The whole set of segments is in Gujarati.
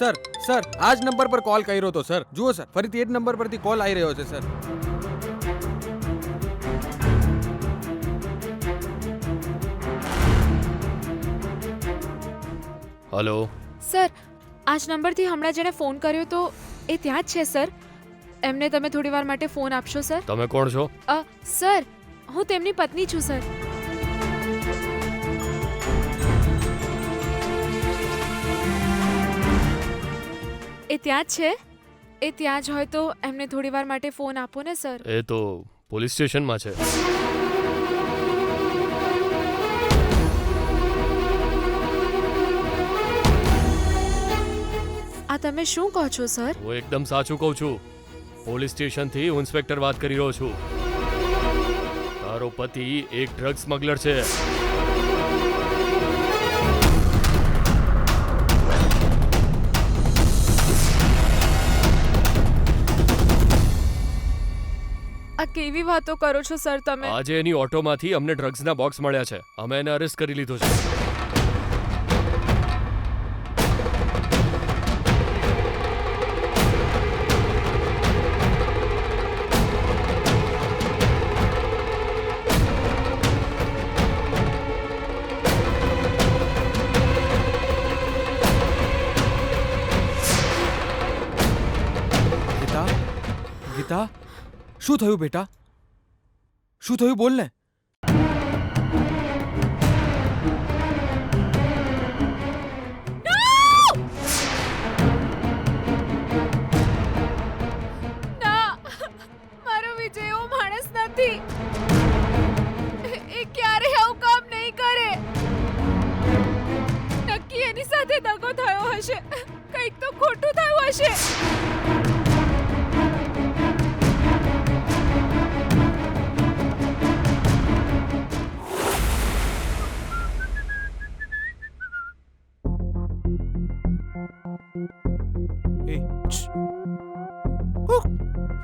સર સર આ જ નંબર પર કોલ કર્યો હતો સર. જુઓ સર, ફરીથી એ જ નંબર પરથી કોલ આવી રહ્યો છે સર. હલો સર, આ જ નંબરથી હમણાં જેણે ફોન કર્યો તો એ ત્યાં જ છે સર. એમને તમે થોડી વાર માટે ફોન આપશો સર? તમે કોણ છો? સર, હું તેમની પત્ની છું સર. એ ત્યાં જ છે. એ ત્યાં જ હોય તો એમને થોડી વાર માટે ફોન આપો ને સર. એ તો પોલીસ સ્ટેશનમાં છે. આ તમે શું કહો છો સર? હું એકદમ સાચું કહું છું. પોલીસ સ્ટેશનથી હું ઇન્સ્પેક્ટર વાત કરી રહ્યો છું. તારો પતિ એક ડ્રગ સ્મગલર છે. આ કેવી વાતો કરો છો સર તમે? આજે એની ઓટોમાંથી અમને ડ્રગ્સના બોક્સ મળ્યા છે. અમે એને અરેસ્ટ કરી લીધો છે. ગીતા ગીતા શું થયું બેટા? શું થયું બોલ ને. ના, મારો વિજય એવો માણસ નથી. એ ક્યારે આવું કામ નહીં કરે. નક્કી એની સાથે દગો થયો હશે. કંઈક તો ખોટું થયું હશે.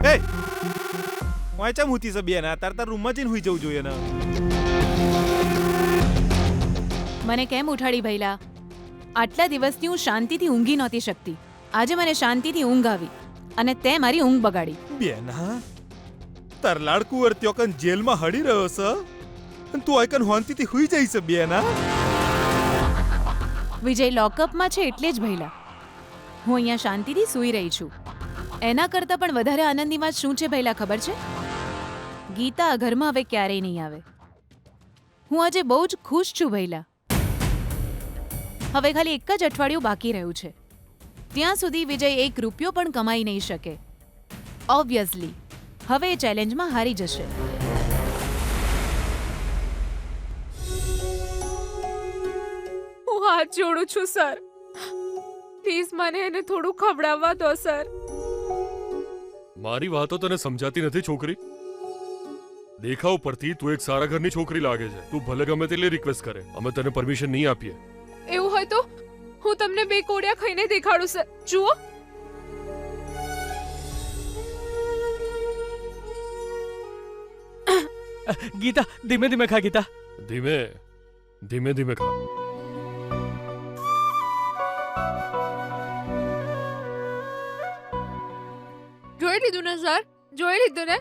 એ વાંચા મૂતી છે બેન, તાર તાર રૂમમાં જઈને હુઈ જવું જોઈએ ને. મને કેમ ઉઠાડી ભઈલા? આટલા દિવસથી હું શાંતિથી ઊંઘી નહોતી શકતી. આજે મને શાંતિથી ઊંઘ આવી અને તે મારી ઊંઘ બગાડી. બેન હા, તાર લાડકુંવર ત્યોકન જેલમાં હડી રહ્યો છે અને તું આયકન હોંતીથી હુઈ જઈ છે બેન હા. વિજય લોકઅપમાં છે એટલે જ ભઈલા હું અહીંયા શાંતિથી સૂઈ રહી છું. એના કરતાં પણ વધારે આનંદની વાત શું છે ભઈલા ખબર છે? ગીતા આ ઘરમાં હવે ક્યારેય નહીં આવે. હું આજે બહુ જ ખુશ છું ભઈલા. હવે ખાલી એક જ અઠવાડિયું બાકી રહ્યું છે. ત્યાં સુધી વિજય એક રૂપિયો પણ કમાઈ નહીં શકે. ઓબ્વિયસલી હવે એ ચેલેન્જમાં હારી જશે. હું હાથ જોડું છું સર. પ્લીઝ મને એને થોડું ખવડાવવા દો સર. મારી વાતો તને સમજાતી નથી છોકરી? દેખાવ પરથી તું એક સારા ઘરની છોકરી લાગે છે. તું ભલે ગમે તેટલી રિક્વેસ્ટ કરે, અમે તને પરમિશન નહીં આપીએ. એવું હોય તો હું તમને બે કોડિયા ખાઈને દેખાડું સર. જુઓ. ગીતા ધીમે ધીમે ખા. ગીતા ધીમે ધીમે ધીમે ખા. જોઈ લીધું ને સર? જોઈ લીધું ને?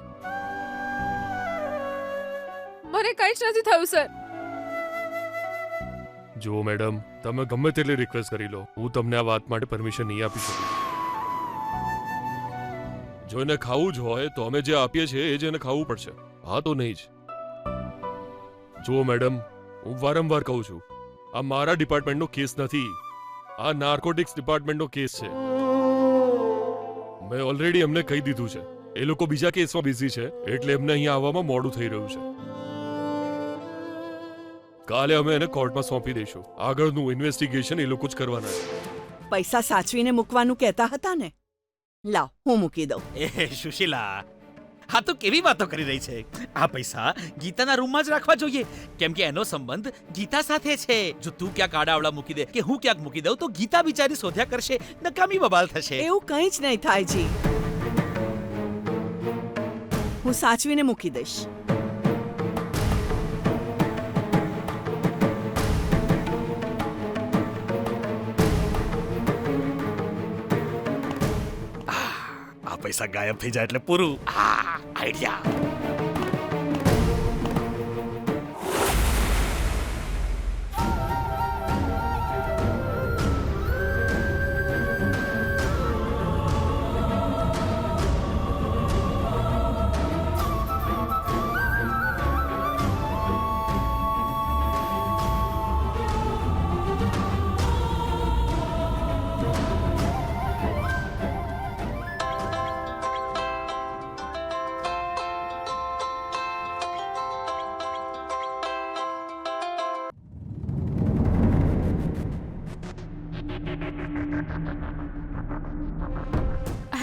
મને કઈ જ નથી થયું સર. જુઓ મેડમ, તમે ગમે તેટલી રિક્વેસ્ટ કરી લો, હું તમને આ વાત માટે પરમિશન નહીં આપી શકું. જો એને ખાવું જ હોય તો અમે જે આપીએ છીએ એ જ એને ખાવું પડશે. હા તો નહીં જ. જુઓ મેડમ, હું વારંવાર કહું છું, આ મારા ડિપાર્ટમેન્ટનો કેસ નથી. આ નાર્કોટિક્સ ડિપાર્ટમેન્ટનો કેસ છે. મેં ઓલરેડી એમને કહી દીધું છે. એ લોકો બીજા કેસમાં બિઝી છે એટલે એમને અહીંયા આવવામાં મોડું થઈ રહ્યું છે. કાલે અમે એને કોર્ટમાં સોંપી દઈશું. આગળનું ઇન્વેસ્ટિગેશન એ લોકો જ કરવાના છે. પૈસા સાચવીને મૂકવાનું કહેતા હતા ને, લાવ હું મૂકી દઉં. એ સુશીલા, હા તો કેવી વાતો કરી રહી છે? આ પૈસા ગીતાના રૂમમાં જ રાખવા જોઈએ, કેમ કે એનો સંબંધ ગીતા સાથે છે. જો તું ક્યાંક આડાવડા મૂકી દે કે હું ક્યાંક મૂકી દઉં તો ગીતા બિચારી શોધ્યા કરશે, નકામી બબાલ થશે. એવું કંઈ જ નહીં થાય જી. હું સાચવીને મૂકી દઈશ. પૈસા ગાયબ થઈ જાય એટલે પૂરું. આઈડિયા.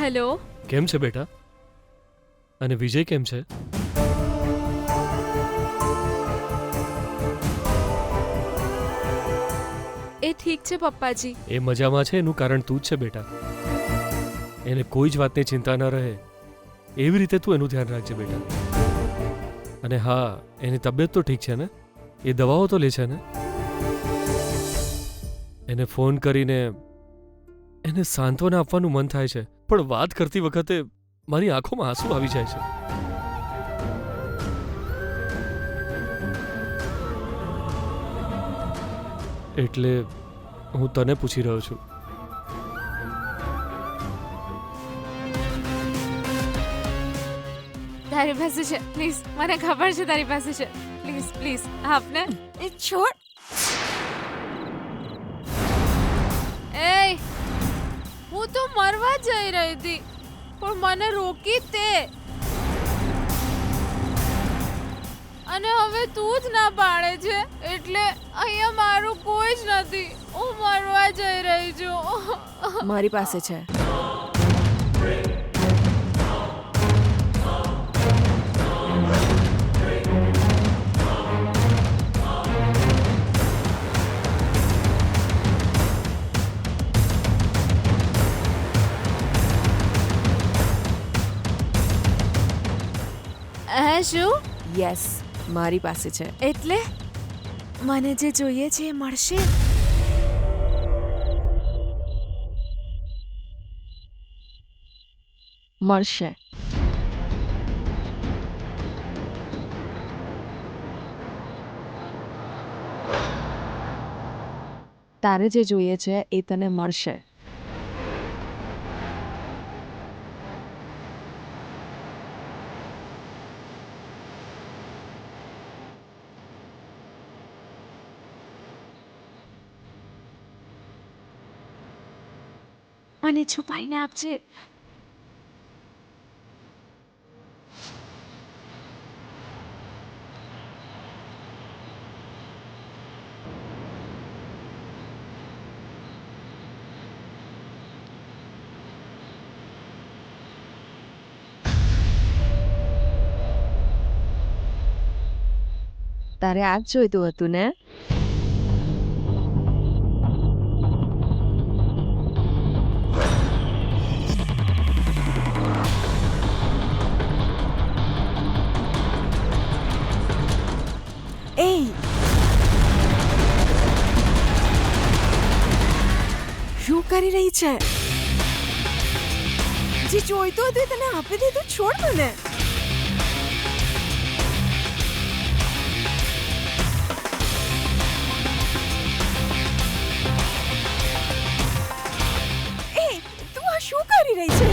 હેલો. કેમ છે બેટા? અને વિજય કેમ છે? એ ઠીક છે પપ્પાજી. એ મજામાં છે એનું કારણ તું જ છે બેટા. એને કોઈ જ વાતની ચિંતા ન રહે એવી રીતે તું એનું ધ્યાન રાખજે બેટા. અને હા, એની તબિયત તો ઠીક છે ને? એ દવાઓ તો લે છે ને? એને ફોન કરીને એને સાંત્વના આપવાનું મન થાય છે, પણ વાત કરતી વખતે મારી આંખોમાં આંસુ આવી જાય છે. એટલે હું તને પૂછી રહ્યો છું. તારી પાસે છે, પ્લીઝ. મને ખબર છે તારી પાસે છે. પ્લીઝ પ્લીઝ આપને. એ છોડ. એ હું તો મરવા જઈ રહી હતી પણ મને રોકી તે, અને હવે તું જ ના પાડે છે એટલે અહીંયા મારું કોઈ જ નથી. હું મરવા જઈ રહી છું. મારી પાસે છે. શું? યસ, મારી પાસે છે. એટલે મને જે જોઈએ છે એ મળશે? મળશે. તારે જે જોઈએ છે એ તને મળશે. મને છુપાઈને આપજે. તારે આ જ જોઈતું હતું ને? એ શું કરી રહી છે? જે જોઈતું હતું એ તને આપી દીધું. છોડ મને. એ તું આ શું કરી રહી છે?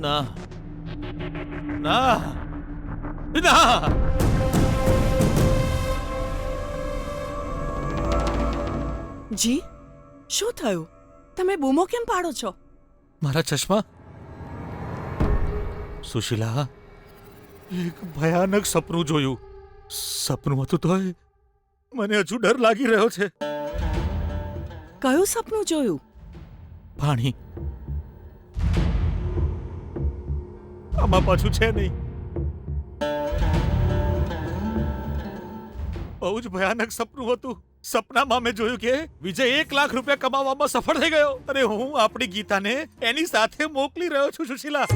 ના ના ના. જી, શું થયું? તમે બૂમો કેમ પાડો છો? મારા ચશ્મા. સુશીલા, એક ભયાનક સપનું જોયું. સપનું હતું તોય મને હજુ ડર લાગી રહ્યો છે. કયું સપનું જોયું? પાણી. આમાં પાછું છે નહીં. બહુ જ ભયાનક સપનું હતું. સપનામાં મેં જોયું કે વિજય 1 લાખ રૂપિયા કમાવામાં સફળ થઈ ગયો. અરે હું આપણી ગીતાને એની સાથે મોકલી રહ્યો છું સુશીલા.